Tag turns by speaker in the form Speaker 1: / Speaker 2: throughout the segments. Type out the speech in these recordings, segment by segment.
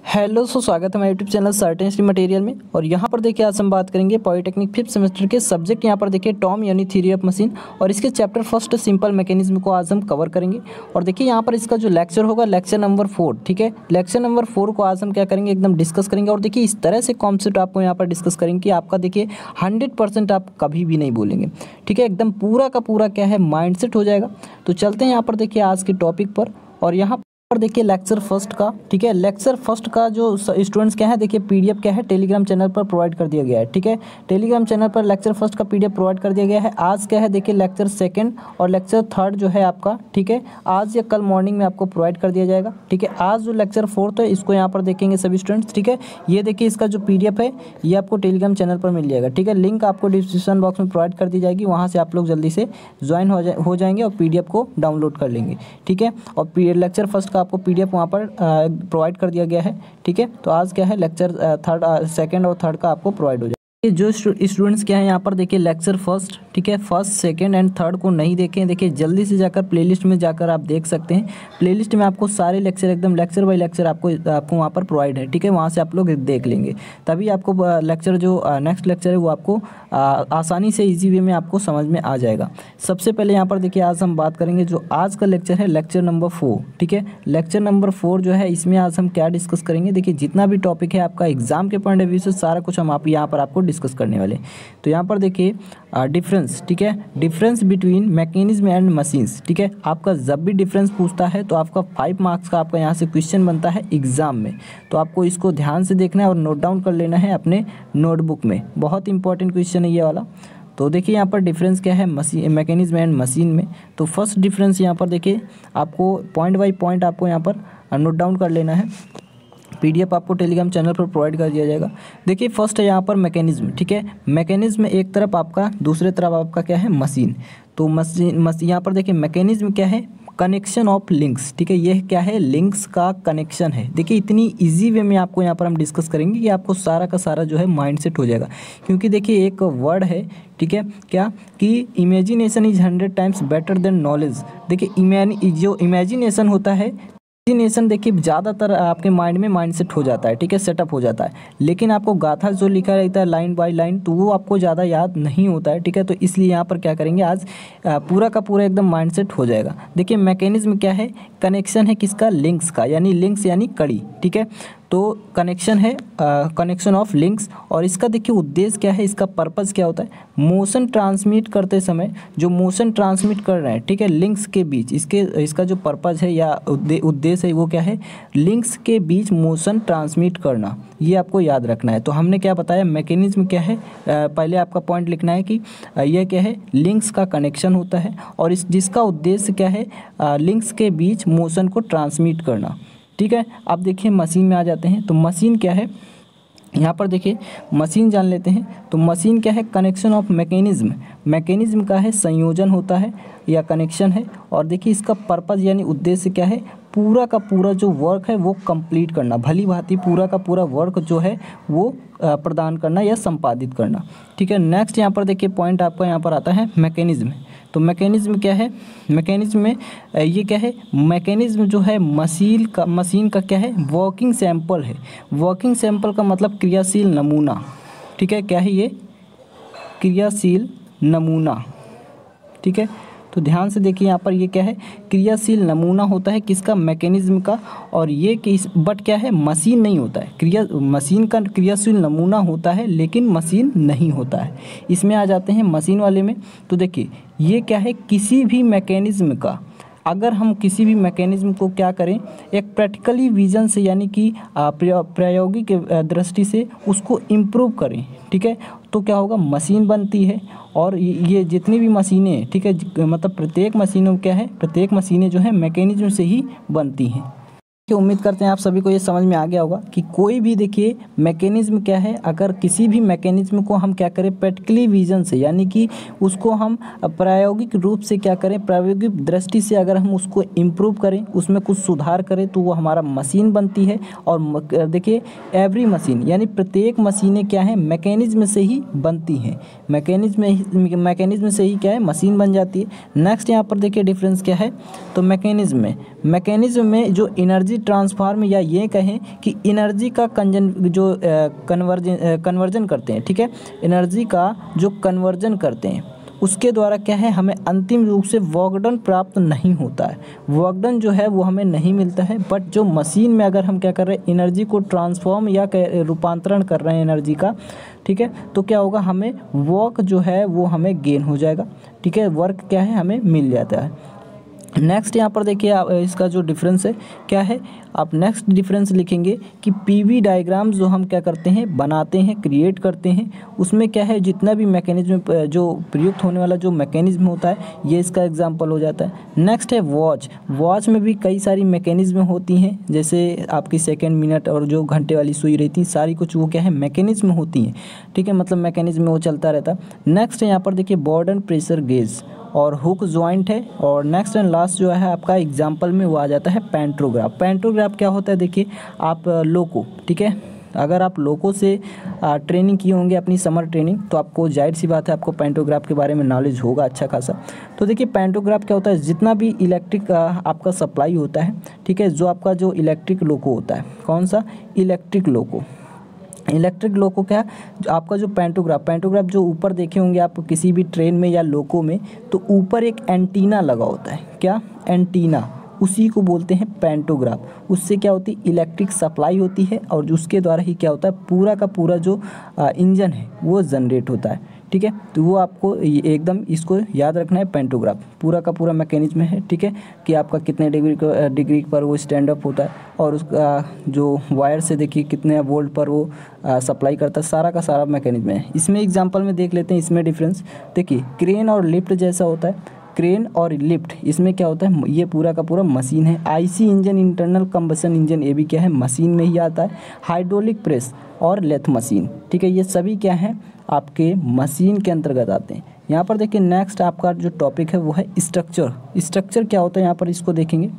Speaker 1: Hello स्वागत है हमारे YouTube channel certain study material में। और यहाँ पर देखिए आज हम बात करेंगे पॉलिटेक्निक फिफ्थ सेमेस्टर के सब्जेक्ट यहाँ पर देखिए टॉम यानी थ्योरी ऑफ मशीन और इसके चैप्टर फर्स्ट सिंपल मैकेनिज्म को आज हम कवर करेंगे। और देखिए यहाँ पर इसका जो लेक्चर होगा लेक्चर नंबर 4, ठीक है। लेक्चर नंबर 4 को आज हम क्या करेंगे, एकदम डिस्कस करेंगे। और देखिए इस तरह से कॉन्सेप्ट आपको यहाँ पर डिस्कस करेंगे कि आपका देखिए 100% आप कभी भी नहीं बोलेंगे, ठीक है। एकदम पूरा का पूरा क्या है माइंडसेट हो जाएगा। तो चलते हैं यहाँ पर देखिए आज के टॉपिक पर। और यहाँ पर देखिए लेक्चर फर्स्ट का, ठीक है, लेक्चर फर्स्ट का जो स्टूडेंट्स क्या है देखिए पीडीएफ क्या है टेलीग्राम चैनल पर प्रोवाइड कर दिया गया है, ठीक है। टेलीग्राम चैनल पर लेक्चर फर्स्ट का पीडीएफ प्रोवाइड कर दिया गया है। आज क्या है देखिए लेक्चर सेकंड और लेक्चर थर्ड जो है आपका, ठीक है, आज या कल मॉर्निंग में आपको प्रोवाइड कर दिया जाएगा, ठीक है। आज जो लेक्चर फोर्थ है इसको यहाँ पर देखेंगे सभी स्टूडेंट्स, ठीक है। ये देखिए इसका जो पीडीएफ है ये आपको टेलीग्राम चैनल पर मिल जाएगा, ठीक है। लिंक आपको डिस्क्रिप्शन बॉक्स में प्रोवाइड कर दी जाएगी, वहाँ से आप लोग जल्दी से ज्वाइन हो जाएंगे और पीडीएफ को डाउनलोड कर लेंगे, ठीक है। और लेक्चर फर्स्ट का आपको पीडीएफ वहाँ पर प्रोवाइड कर दिया गया है, ठीक है। तो आज क्या है लेक्चर सेकंड और थर्ड का आपको प्रोवाइड हो जाएगा। जो स्टूडेंट्स क्या है यहाँ पर देखिए लेक्चर फर्स्ट, ठीक है, फर्स्ट सेकंड एंड थर्ड को नहीं देखें, देखिए जल्दी से जाकर प्लेलिस्ट में जाकर आप देख सकते हैं। प्लेलिस्ट में आपको सारे लेक्चर एकदम लेक्चर बाय लेक्चर आपको वहाँ पर प्रोवाइड है, ठीक है। वहाँ से आप लोग देख लेंगे, तभी आपको लेक्चर जो नेक्स्ट लेक्चर है वो आपको आसानी से ईजी वे में आपको समझ में आ जाएगा। सबसे पहले यहाँ पर देखिए आज हम बात करेंगे जो आज का लेक्चर है लेक्चर नंबर 4, ठीक है। लेक्चर नंबर 4 जो है इसमें आज हम क्या डिस्कस करेंगे, देखिए जितना भी टॉपिक है आपका एग्जाम के पॉइंट ऑफ व्यू से सारा कुछ हम यहाँ पर आपको डिस्कस करने वाले। तो यहाँ पर देखिए डिफरेंस, ठीक है, difference between mechanism and machines, ठीक है। आपका जब भी डिफरेंस पूछता है तो आपका 5 मार्क्स का आपका यहाँ से क्वेश्चन बनता है एग्जाम में। तो आपको इसको ध्यान से देखना है और नोट डाउन कर लेना है अपने नोटबुक में, बहुत इंपॉर्टेंट क्वेश्चन है ये वाला। तो देखिए यहाँ पर डिफरेंस क्या है मैकेनिज्म एंड मशीन में। तो फर्स्ट डिफरेंस यहाँ पर देखिए आपको पॉइंट बाय पॉइंट आपको यहाँ पर नोट डाउन कर लेना है। पीडीएफ आपको टेलीग्राम चैनल पर प्रोवाइड कर दिया जाएगा। देखिए फर्स्ट है यहाँ पर मैकेनिज्म, ठीक है। मैकेनिज्म एक तरफ आपका, दूसरे तरफ आपका क्या है मशीन। तो मशीन यहाँ पर देखिए मैकेनिज्म क्या है, कनेक्शन ऑफ लिंक्स, ठीक है। यह क्या है, लिंक्स का कनेक्शन है। देखिए इतनी इजी वे में आपको यहाँ पर हम डिस्कस करेंगे कि आपको सारा का सारा जो है माइंडसेट हो जाएगा। क्योंकि देखिए एक वर्ड है, ठीक है, क्या कि imagination is 100 times better than knowledge. देखिए जो इमेजिनेशन होता है, इमेजिनेशन देखिए ज़्यादातर आपके माइंड में माइंडसेट हो जाता है, ठीक है, सेटअप हो जाता है। लेकिन आपको गाथा जो लिखा रहता है लाइन बाय लाइन तो वो आपको ज़्यादा याद नहीं होता है, ठीक है। तो इसलिए यहाँ पर क्या करेंगे आज पूरा का पूरा एकदम माइंडसेट हो जाएगा। देखिए मैकेनिज्म क्या है, कनेक्शन है किसका, लिंक्स का, यानी लिंक्स यानी कड़ी, ठीक है। तो कनेक्शन है कनेक्शन ऑफ लिंक्स। और इसका देखिए उद्देश्य क्या है, इसका पर्पस क्या होता है, मोशन ट्रांसमिट करते समय जो मोशन ट्रांसमिट कर रहे हैं, ठीक है, लिंक्स के बीच, इसका जो पर्पस है या उद्देश्य है वो क्या है, लिंक्स के बीच मोशन ट्रांसमिट करना, ये आपको याद रखना है। तो हमने क्या बताया, मैकेनिज्म क्या है, पहले आपका पॉइंट लिखना है कि यह क्या है, लिंक्स का कनेक्शन होता है और जिसका उद्देश्य क्या है, लिंक्स के बीच मोशन को ट्रांसमिट करना, ठीक है। अब देखिए मशीन में आ जाते हैं। तो मशीन क्या है, यहाँ पर देखिए मशीन जान लेते हैं। तो मशीन क्या है, कनेक्शन ऑफ मैकेनिज्म, मैकेनिज्म का है संयोजन होता है या कनेक्शन है। और देखिए इसका पर्पस यानी उद्देश्य क्या है, पूरा का पूरा जो वर्क है वो कंप्लीट करना, भली भांति पूरा का पूरा वर्क जो है वो प्रदान करना या संपादित करना, ठीक है। नेक्स्ट यहाँ पर देखिए पॉइंट आपका यहाँ पर आता है मैकेनिज्म। तो मैकेनिज्म क्या है, मैकेनिज्म में ये क्या है, मैकेनिज्म जो है मशीन का क्या है, वर्किंग सैंपल है। वर्किंग सैंपल का मतलब क्रियाशील नमूना, ठीक है, क्या है ये, क्रियाशील नमूना, ठीक है। तो ध्यान से देखिए यहाँ पर ये क्या है, क्रियाशील नमूना होता है किसका, मैकेनिज्म का। और ये बट क्या है, मशीन नहीं होता है, मशीन का क्रियाशील नमूना होता है लेकिन मशीन नहीं होता है। इसमें आ जाते हैं मशीन वाले में। तो देखिए ये क्या है, किसी भी मैकेनिज्म का, अगर हम किसी भी मैकेनिज्म को क्या करें, एक प्रैक्टिकली विजन से यानी कि प्रायोगिक दृष्टि से उसको इम्प्रूव करें, ठीक है, तो क्या होगा, मशीन बनती है। और ये जितनी भी मशीनें हैं, ठीक है, मतलब प्रत्येक मशीनों क्या है, प्रत्येक मशीनें जो है मैकेनिज्म से ही बनती हैं। उम्मीद करते हैं आप सभी को ये समझ में आ गया होगा कि कोई भी देखिए मैकेनिज्म क्या है, अगर किसी भी मैकेनिज्म को हम क्या करें प्रैक्टिकली विजन से यानी कि उसको हम प्रायोगिक रूप से क्या करें, प्रायोगिक दृष्टि से अगर हम उसको इम्प्रूव करें, उसमें कुछ सुधार करें तो वो हमारा मशीन बनती है। और देखिए एवरी मशीन यानी प्रत्येक मशीनें क्या है, मैकेनिज्म से ही बनती हैं, मैकेनिज्म से ही क्या है, मशीन बन जाती है। नेक्स्ट यहाँ पर देखिए डिफरेंस क्या है, तो मैकेनिज्म में जो एनर्जी एनर्जी ट्रांसफार्म या ये कहें कि एनर्जी का कन्वर्जन करते हैं, ठीक है, एनर्जी का जो कन्वर्जन करते हैं उसके द्वारा क्या है हमें अंतिम रूप से वर्क डन प्राप्त नहीं होता है, वर्क डन जो है वो हमें नहीं मिलता है। बट जो मशीन में अगर हम क्या कर रहे हैं एनर्जी को ट्रांसफॉर्म या रूपांतरण कर रहे हैं एनर्जी का, ठीक है, तो क्या होगा हमें वर्क जो है वो हमें गेन हो जाएगा, ठीक है, वर्क क्या है हमें मिल जाता है। नेक्स्ट यहाँ पर देखिए आप इसका जो डिफरेंस है क्या है, आप नेक्स्ट डिफरेंस लिखेंगे कि पीवी डायग्राम जो हम क्या करते हैं बनाते हैं, क्रिएट करते हैं, उसमें क्या है जितना भी मैकेनिज्म जो प्रयुक्त होने वाला जो मैकेनिज्म होता है ये इसका एग्जांपल हो जाता है। नेक्स्ट है वॉच, वॉच में भी कई सारी मैकेनिज्म होती हैं, जैसे आपकी सेकेंड, मिनट और जो घंटे वाली सुई रहती हैं सारी कुछ वो क्या है मैकेनिज्म होती हैं, ठीक है, मतलब मैकेनिज्म में वो चलता रहता है। नेक्स्ट है यहाँ पर देखिए बोर्ड एंड प्रेशर गेज और हुक जॉइंट है। और नेक्स्ट एंड लास्ट जो है आपका एग्जांपल में वो आ जाता है पैंटोग्राफ। पैंटोग्राफ क्या होता है देखिए आप लोको, ठीक है, अगर आप लोको से ट्रेनिंग किए होंगे अपनी समर ट्रेनिंग तो आपको जाहिर सी बात है आपको पैंटोग्राफ के बारे में नॉलेज होगा अच्छा खासा। तो देखिए पैंटोग्राफ क्या होता है, जितना भी इलेक्ट्रिक आपका सप्लाई होता है, ठीक है, जो आपका जो इलेक्ट्रिक लोको होता है, कौन सा इलेक्ट्रिक लोको, इलेक्ट्रिक लोको क्या जो आपका जो पैंटोग्राफ जो ऊपर देखे होंगे आप किसी भी ट्रेन में या लोको में, तो ऊपर एक एंटीना लगा होता है, क्या एंटीना, उसी को बोलते हैं पैंटोग्राफ। उससे क्या होती है इलेक्ट्रिक सप्लाई होती है और उसके द्वारा ही क्या होता है पूरा का पूरा जो इंजन है वो जनरेट होता है, ठीक है। तो वो आपको एकदम इसको याद रखना है, पैंटोग्राफ पूरा का पूरा मैकेनिज्म है, ठीक है, कि आपका कितने डिग्री पर वो स्टैंड अप होता है और उसका जो वायर से देखिए कितने वोल्ट पर वो सप्लाई करता है, सारा का सारा मैकेनिज्म है। इसमें एग्जांपल में देख लेते हैं, इसमें डिफरेंस देखिए क्रेन और लिफ्ट जैसा होता है, क्रेन और लिफ्ट इसमें क्या होता है ये पूरा का पूरा मशीन है। IC engine, internal combustion engine, ये भी क्या है मशीन में ही आता है। हाइड्रोलिक प्रेस और लेथ मशीन, ठीक है, ये सभी क्या है आपके मशीन के अंतर्गत आते हैं। यहाँ पर देखिए नेक्स्ट आपका जो टॉपिक है वो है स्ट्रक्चर। स्ट्रक्चर क्या होता है यहाँ पर इसको देखेंगे,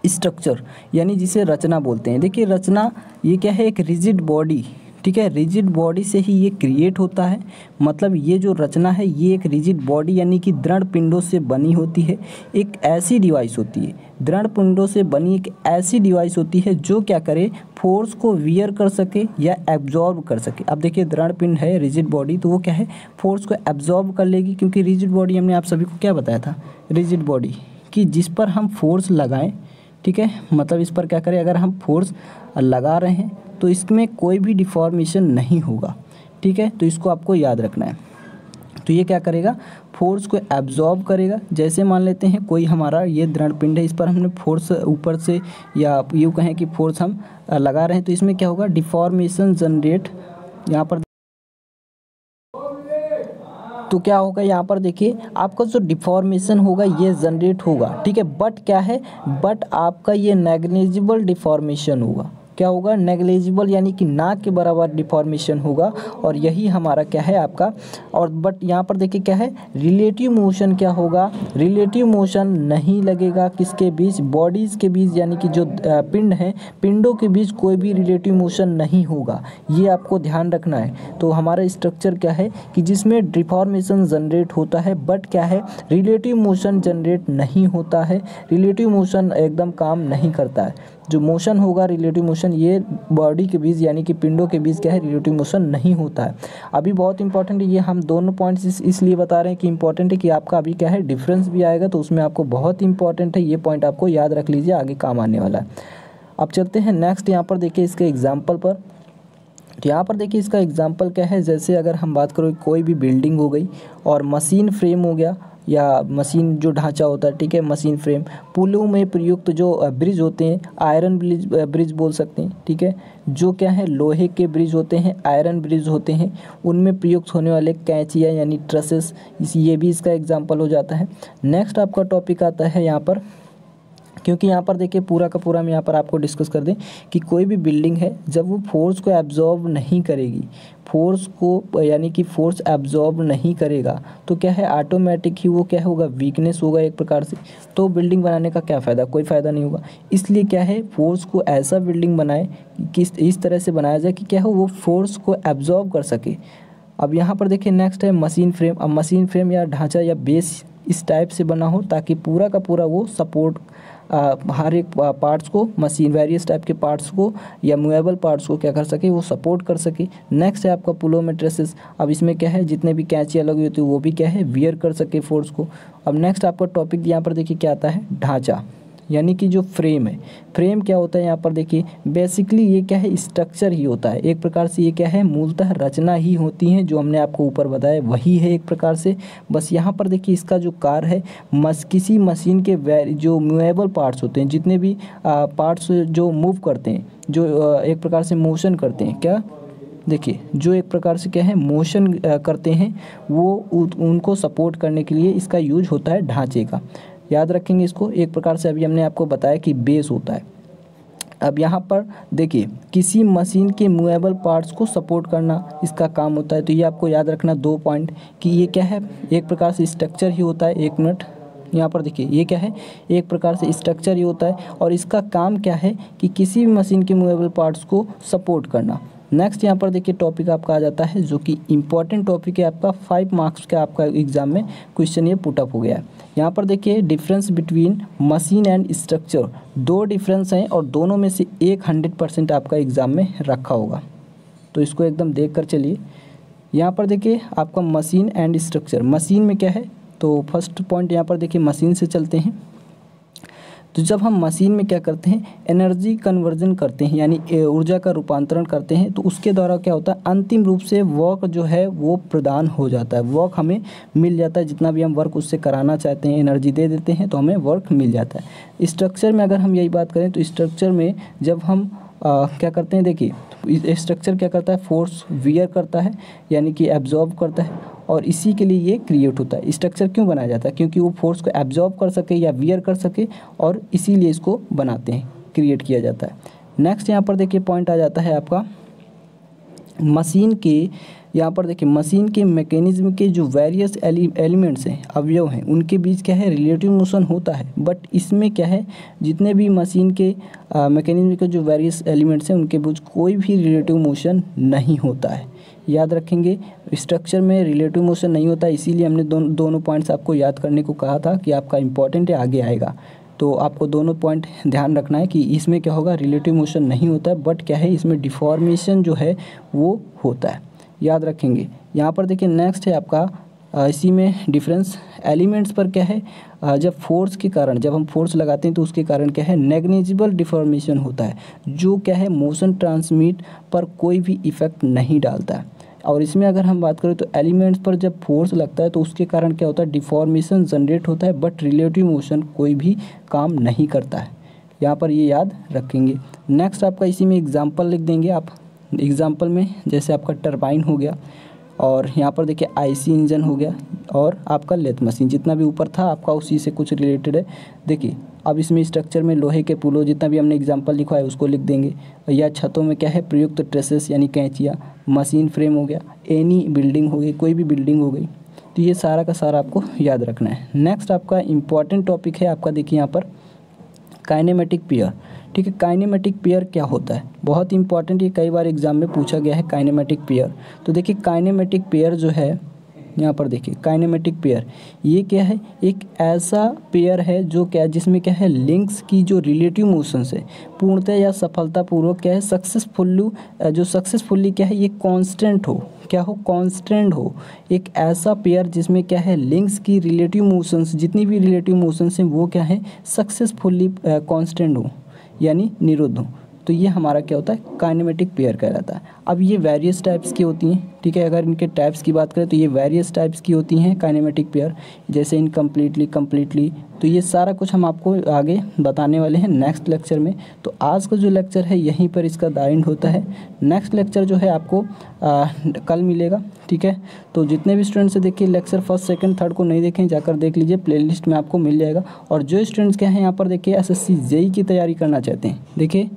Speaker 1: स्ट्रक्चर यानी जिसे रचना बोलते हैं। देखिए रचना ये क्या है एक रिजिड बॉडी, ठीक है, रिजिड बॉडी से ही ये क्रिएट होता है, मतलब ये जो रचना है ये एक रिजिड बॉडी यानी कि दृढ़ पिंडों से बनी होती है। एक ऐसी डिवाइस होती है, दृढ़ पिंडों से बनी एक ऐसी डिवाइस होती है जो क्या करे फोर्स को वियर कर सके या एब्जॉर्ब कर सके। अब देखिए दृढ़ पिंड है रिजिड बॉडी, तो वो क्या है फोर्स को एब्जॉर्ब कर लेगी, क्योंकि रिजिड बॉडी हमने आप सभी को क्या बताया था, रिजिड बॉडी कि जिस पर हम फोर्स लगाएं, ठीक है, मतलब इस पर क्या करें अगर हम फोर्स लगा रहे हैं तो इसमें कोई भी डिफॉर्मेशन नहीं होगा, ठीक है, तो इसको आपको याद रखना है। तो ये क्या करेगा फोर्स को एब्जॉर्ब करेगा। जैसे मान लेते हैं कोई हमारा ये दृढ़ पिंड है, इस पर हमने फोर्स ऊपर से या यूँ कहें कि फोर्स हम लगा रहे हैं, तो इसमें क्या होगा डिफॉर्मेशन जनरेट यहाँ पर, तो क्या होगा यहाँ पर देखिए आपका जो डिफॉर्मेशन होगा ये जनरेट होगा, ठीक है, बट क्या है बट आपका ये नेग्लिजिबल डिफॉर्मेशन होगा। क्या होगा नेग्लिजिबल यानी कि ना के बराबर डिफॉर्मेशन होगा, और यही हमारा क्या है आपका। और बट यहाँ पर देखिए क्या है रिलेटिव मोशन क्या होगा, रिलेटिव मोशन नहीं लगेगा किसके बीच, बॉडीज़ के बीच, यानी कि जो पिंड हैं पिंडों के बीच कोई भी रिलेटिव मोशन नहीं होगा, ये आपको ध्यान रखना है। तो हमारा स्ट्रक्चर क्या है कि जिसमें डिफॉर्मेशन जनरेट होता है बट क्या है रिलेटिव मोशन जनरेट नहीं होता है, रिलेटिव मोशन एकदम काम नहीं करता है। जो मोशन होगा रिलेटिव मोशन ये बॉडी के बीच यानी कि पिंडों के बीच क्या है रिलेटिव मोशन नहीं होता है। अभी बहुत इंपॉर्टेंट है ये, हम दोनों पॉइंट्स इसलिए बता रहे हैं कि इंपॉर्टेंट है कि आपका अभी क्या है डिफरेंस भी आएगा, तो उसमें आपको बहुत इंपॉर्टेंट है ये पॉइंट, आपको याद रख लीजिए आगे काम आने वाला है। अब चलते हैं नेक्स्ट यहाँ पर देखिए इसके एग्जाम्पल पर। तो यहाँ पर देखिए इसका एग्जाम्पल क्या है, जैसे अगर हम बात करें कोई भी बिल्डिंग हो गई और मशीन फ्रेम हो गया या मशीन जो ढांचा होता है, ठीक है, मशीन फ्रेम, पुलों में प्रयुक्त जो ब्रिज होते हैं आयरन ब्रिज बोल सकते हैं, ठीक है, जो क्या है लोहे के ब्रिज होते हैं, आयरन ब्रिज होते हैं, उनमें प्रयुक्त होने वाले कैंचियाँ यानी ट्रसेस, ये भी इसका एग्जाम्पल हो जाता है। नेक्स्ट आपका टॉपिक आता है यहाँ पर, क्योंकि यहाँ पर देखिए पूरा का पूरा हम यहाँ पर आपको डिस्कस कर दें कि कोई भी बिल्डिंग है जब वो फोर्स को एब्जॉर्ब नहीं करेगी, फोर्स को यानी कि फोर्स एब्जॉर्ब नहीं करेगा तो क्या है ऑटोमेटिक ही वो क्या होगा वीकनेस होगा एक प्रकार से, तो बिल्डिंग बनाने का क्या फ़ायदा, कोई फ़ायदा नहीं होगा। इसलिए क्या है फोर्स को ऐसा बिल्डिंग बनाए कि इस तरह से बनाया जाए कि क्या हो वो फोर्स को एब्जॉर्ब कर सके। अब यहाँ पर देखिए नेक्स्ट है मशीन फ्रेम। अब मशीन फ्रेम या ढांचा या बेस इस टाइप से बना हो ताकि पूरा का पूरा वो सपोर्ट हर एक पार्ट्स को मशीन, वेरियस टाइप के पार्ट्स को या मूवेबल पार्ट्स को क्या कर सके, वो सपोर्ट कर सके। नेक्स्ट है आपका प्लूमेट्रेसिस। अब इसमें क्या है, जितने भी कैंची लगी होती है वो भी क्या है, वियर कर सके फोर्स को। अब नेक्स्ट आपका टॉपिक यहाँ पर देखिए क्या आता है, ढांचा, यानी कि जो फ्रेम है। फ्रेम क्या होता है यहाँ पर देखिए, बेसिकली ये क्या है, स्ट्रक्चर ही होता है एक प्रकार से। ये क्या है, मूलतः रचना ही होती है, जो हमने आपको ऊपर बताया वही है एक प्रकार से। बस यहाँ पर देखिए इसका जो कार्य है, किसी मशीन के जो मूवेबल पार्ट्स होते हैं, जितने भी पार्ट्स जो मूव करते हैं, जो एक प्रकार से मोशन करते हैं, क्या देखिए जो एक प्रकार से क्या है, मोशन करते हैं, वो उनको सपोर्ट करने के लिए इसका यूज होता है ढांचे का। याद रखेंगे इसको। एक प्रकार से अभी हमने आपको बताया कि बेस होता है। अब यहाँ पर देखिए किसी मशीन के मूवेबल पार्ट्स को सपोर्ट करना इसका काम होता है। तो ये आपको याद रखना 2 पॉइंट, कि ये क्या है, एक प्रकार से स्ट्रक्चर ही होता है। 1 मिनट, यहाँ पर देखिए ये क्या है, एक प्रकार से स्ट्रक्चर ही होता है, और इसका काम क्या है कि किसी भी मशीन के मूवेबल पार्ट्स को सपोर्ट करना। नेक्स्ट यहाँ पर देखिए टॉपिक आपका आ जाता है, जो कि इम्पॉर्टेंट टॉपिक है आपका, 5 मार्क्स का आपका एग्जाम में क्वेश्चन ये पुटअप हो गया है। यहाँ पर देखिए difference between machine and structure, 2 difference हैं और दोनों में से एक 100% आपका एग्जाम में रखा होगा, तो इसको एकदम देख कर चलिए। यहाँ पर देखिए आपका मशीन एंड स्ट्रक्चर, मशीन में क्या है, तो फर्स्ट पॉइंट यहाँ पर देखिए मशीन से चलते हैं। तो जब हम मशीन में क्या करते हैं, एनर्जी कन्वर्जन करते हैं, यानी ऊर्जा का रूपांतरण करते हैं, तो उसके द्वारा क्या होता है, अंतिम रूप से वर्क जो है वो प्रदान हो जाता है, वर्क हमें मिल जाता है। जितना भी हम वर्क उससे कराना चाहते हैं, एनर्जी दे देते हैं तो हमें वर्क मिल जाता है। स्ट्रक्चर में अगर हम यही बात करें, तो स्ट्रक्चर में जब हम क्या करते हैं, देखिए स्ट्रक्चर क्या करता है, फोर्स वियर करता है, यानी कि एब्जॉर्ब करता है, और इसी के लिए ये क्रिएट होता है। स्ट्रक्चर क्यों बनाया जाता है, क्योंकि वो फोर्स को एब्जॉर्ब कर सके या वियर कर सके, और इसीलिए इसको बनाते हैं, क्रिएट किया जाता है। नेक्स्ट यहाँ पर देखिए पॉइंट आ जाता है आपका मशीन के, यहाँ पर देखिए मशीन के मैकेनिज्म के जो वेरियस एलिमेंट्स हैं, अवयव हैं, उनके बीच क्या है, रिलेटिव मोशन होता है। बट इसमें क्या है, जितने भी मशीन के मैकेनिज्म के जो वेरियस एलिमेंट्स हैं, उनके बीच कोई भी रिलेटिव मोशन नहीं होता है। याद रखेंगे, स्ट्रक्चर में रिलेटिव मोशन नहीं होता, इसीलिए हमने दोनों पॉइंट्स आपको याद करने को कहा था कि आपका इंपॉर्टेंट है, आगे आएगा। तो आपको दोनों पॉइंट ध्यान रखना है कि इसमें क्या होगा, रिलेटिव मोशन नहीं होता है, बट क्या है, इसमें डिफॉर्मेशन जो है वो होता है। याद रखेंगे। यहाँ पर देखिए नेक्स्ट है आपका इसी में डिफरेंस एलिमेंट्स पर क्या है, जब फोर्स के कारण, जब हम फोर्स लगाते हैं तो उसके कारण क्या है, नेग्लिजिबल डिफॉर्मेशन होता है, जो क्या है मोशन ट्रांसमिट पर कोई भी इफेक्ट नहीं डालता है। और इसमें अगर हम बात करें तो एलिमेंट्स पर जब फोर्स लगता है तो उसके कारण क्या होता है, डिफॉर्मेशन जनरेट होता है, बट रिलेटिव मोशन कोई भी काम नहीं करता है। यहाँ पर ये याद रखेंगे। नेक्स्ट आपका इसी में एग्जाम्पल लिख देंगे आप। एग्जाम्पल में जैसे आपका टरबाइन हो गया, और यहाँ पर देखिए आईसी इंजन हो गया, और आपका लेथ मशीन, जितना भी ऊपर था आपका उसी से कुछ रिलेटेड है। देखिए अब इसमें स्ट्रक्चर में लोहे के पुलों, जितना भी हमने एग्जांपल लिखा है उसको लिख देंगे। या छतों में क्या है, प्रयुक्त ट्रेसेस यानी कैंचियाँ, मशीन फ्रेम हो गया, एनी बिल्डिंग हो गई, कोई भी बिल्डिंग हो गई। तो ये सारा का सारा आपको याद रखना है। नेक्स्ट आपका इम्पॉर्टेंट टॉपिक है आपका, देखिए यहाँ पर काइनेमेटिक पेयर। ठीक है, काइनेमेटिक पेयर क्या होता है, बहुत इंपॉर्टेंट, ये कई बार एग्जाम में पूछा गया है काइनेमेटिक पेयर। तो देखिए काइनेमेटिक पेयर जो है, यहाँ पर देखिए काइनेमेटिक पेयर ये क्या है, एक ऐसा पेयर है जो क्या, जिसमें क्या है, लिंक्स की जो रिलेटिव मोशन से पूर्णतः या सफलतापूर्वक क्या है, सक्सेसफुली क्या है, ये कांस्टेंट हो, क्या हो, कांस्टेंट हो। एक ऐसा पेयर जिसमें क्या है, लिंक्स की रिलेटिव मोशंस, जितनी भी रिलेटिव मोशंस हैं वो क्या है, सक्सेसफुली कांस्टेंट हो, यानी निरुद्ध हो। तो ये हमारा क्या होता है, काइनेमेटिक पेयर कहलाता है। अब ये वेरियस टाइप्स की होती हैं। ठीक है, अगर इनके टाइप्स की बात करें तो ये वेरियस टाइप्स की होती हैं काइनेमेटिक पेयर, जैसे इनकम्प्लीटली, कम्प्लीटली। तो ये सारा कुछ हम आपको आगे बताने वाले हैं नेक्स्ट लेक्चर में। तो आज का जो लेक्चर है यहीं पर इसका द एंड होता है। नेक्स्ट लेक्चर जो है आपको कल मिलेगा। ठीक है, तो जितने भी स्टूडेंट्स देखिए लेक्चर फर्स्ट सेकंड थर्ड को नहीं देखें, जाकर देख लीजिए, प्लेलिस्ट में आपको मिल जाएगा। और जो स्टूडेंट्स क्या हैं यहाँ पर देखिए एसएससी जेई की तैयारी करना चाहते हैं, देखिए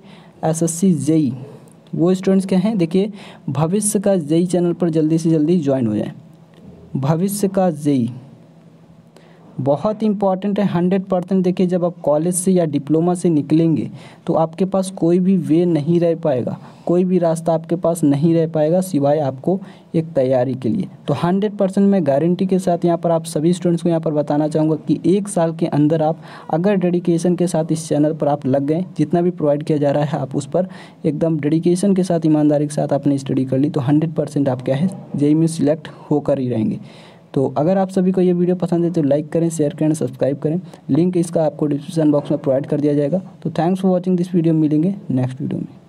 Speaker 1: एसएससी जेई, वो स्टूडेंट्स क्या हैं, देखिए भविष्य का जेई चैनल पर जल्दी से जल्दी ज्वाइन हो जाएं। भविष्य का जेई, बहुत इंपॉर्टेंट है 100%। देखिए जब आप कॉलेज से या डिप्लोमा से निकलेंगे तो आपके पास कोई भी वे नहीं रह पाएगा, कोई भी रास्ता आपके पास नहीं रह पाएगा सिवाय आपको एक तैयारी के लिए। तो 100% मैं गारंटी के साथ यहाँ पर आप सभी स्टूडेंट्स को यहाँ पर बताना चाहूँगा कि 1 साल के अंदर आप अगर डेडिकेशन के साथ इस चैनल पर आप लग गए, जितना भी प्रोवाइड किया जा रहा है आप उस पर एकदम डेडिकेशन के साथ, ईमानदारी के साथ आपने स्टडी कर ली तो 100% आप क्या है जेईई में सिलेक्ट होकर ही रहेंगे। तो अगर आप सभी को ये वीडियो पसंद है तो लाइक करें, शेयर करें, सब्सक्राइब करें। लिंक इसका आपको डिस्क्रिप्शन बॉक्स में प्रोवाइड कर दिया जाएगा। तो thanks for watching this video. मिलेंगे नेक्स्ट वीडियो में।